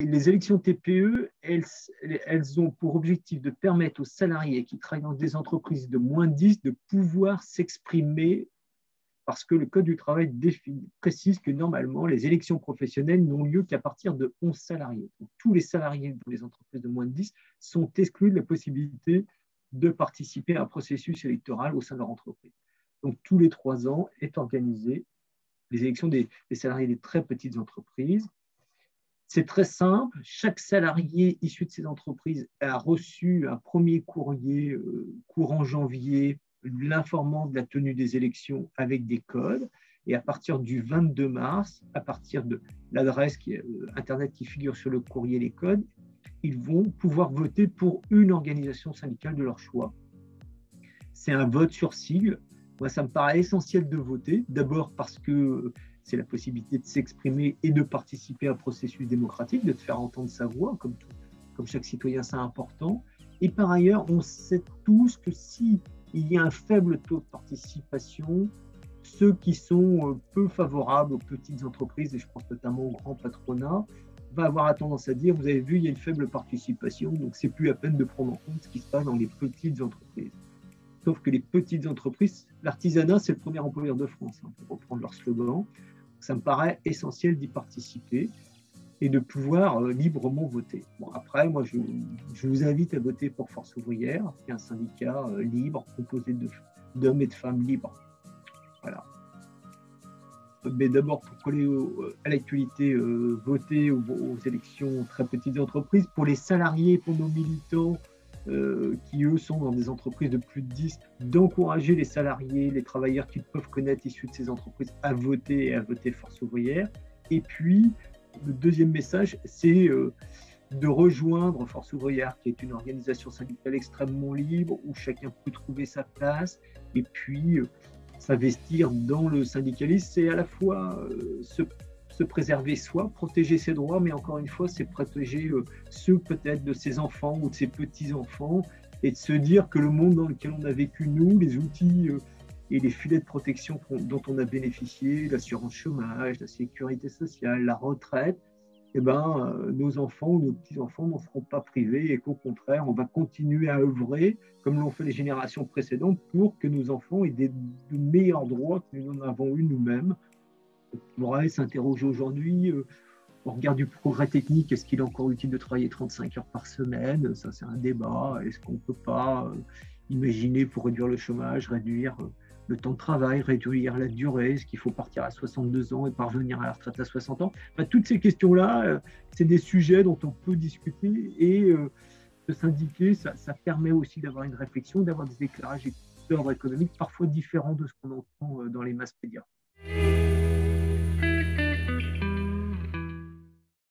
les élections TPE, elles ont pour objectif de permettre aux salariés qui travaillent dans des entreprises de moins de 10 de pouvoir s'exprimer parce que le Code du travail précise que normalement, les élections professionnelles n'ont lieu qu'à partir de 11 salariés. Donc, tous les salariés dans les entreprises de moins de 10 sont exclus de la possibilité de participer à un processus électoral au sein de leur entreprise. Donc, tous les 3 ans est organisée les élections des salariés des très petites entreprises. C'est très simple. Chaque salarié issu de ces entreprises a reçu un premier courrier courant janvier l'informant de la tenue des élections avec des codes. Et à partir du 22 mars, à partir de l'adresse Internet qui figure sur le courrier, les codes, ils vont pouvoir voter pour une organisation syndicale de leur choix. C'est un vote sur sigle. Moi, ça me paraît essentiel de voter. D'abord parce que c'est la possibilité de s'exprimer et de participer à un processus démocratique, de te faire entendre sa voix, comme chaque citoyen, c'est important. Et par ailleurs, on sait tous que s'il y a un faible taux de participation, ceux qui sont peu favorables aux petites entreprises, et je pense notamment au grand patronat, va avoir tendance à dire, vous avez vu, il y a une faible participation, donc c'est plus à peine de prendre en compte ce qui se passe dans les petites entreprises. Sauf que les petites entreprises, l'artisanat, c'est le premier employeur de France, pour reprendre leur slogan. Ça me paraît essentiel d'y participer et de pouvoir librement voter. Bon, après, moi, je vous invite à voter pour Force Ouvrière, qui est un syndicat libre, composé d'hommes et de femmes libres. Voilà. Mais d'abord, pour coller à l'actualité, voter aux élections très petites entreprises. Pour les salariés, pour nos militants, qui eux sont dans des entreprises de plus de 10, d'encourager les salariés, les travailleurs qu'ils peuvent connaître issus de ces entreprises à voter et à voter Force Ouvrière. Et puis, le deuxième message, c'est de rejoindre Force Ouvrière, qui est une organisation syndicale extrêmement libre, où chacun peut trouver sa place, et puis s'investir dans le syndicalisme, c'est à la fois se préserver soi, protéger ses droits, mais encore une fois, c'est protéger ceux peut-être de ses enfants ou de ses petits-enfants, et de se dire que le monde dans lequel on a vécu, nous, les outils et les filets de protection dont on a bénéficié, l'assurance chômage, la sécurité sociale, la retraite, eh ben, nos enfants ou nos petits-enfants n'en seront pas privés et qu'au contraire, on va continuer à œuvrer, comme l'ont fait les générations précédentes, pour que nos enfants aient de meilleurs droits que nous en avons eu nous-mêmes. On pourrait s'interroger aujourd'hui, au regard du progrès technique, est-ce qu'il est encore utile de travailler 35 heures par semaine? Ça, c'est un débat. Est-ce qu'on ne peut pas imaginer, pour réduire le chômage, réduire le temps de travail, réduire la durée? Est-ce qu'il faut partir à 62 ans et parvenir à la retraite à 60 ans? Enfin, toutes ces questions-là, c'est des sujets dont on peut discuter et se syndiquer, ça permet aussi d'avoir une réflexion, d'avoir des éclairages d'ordre économique parfois différents de ce qu'on entend dans les masses médias.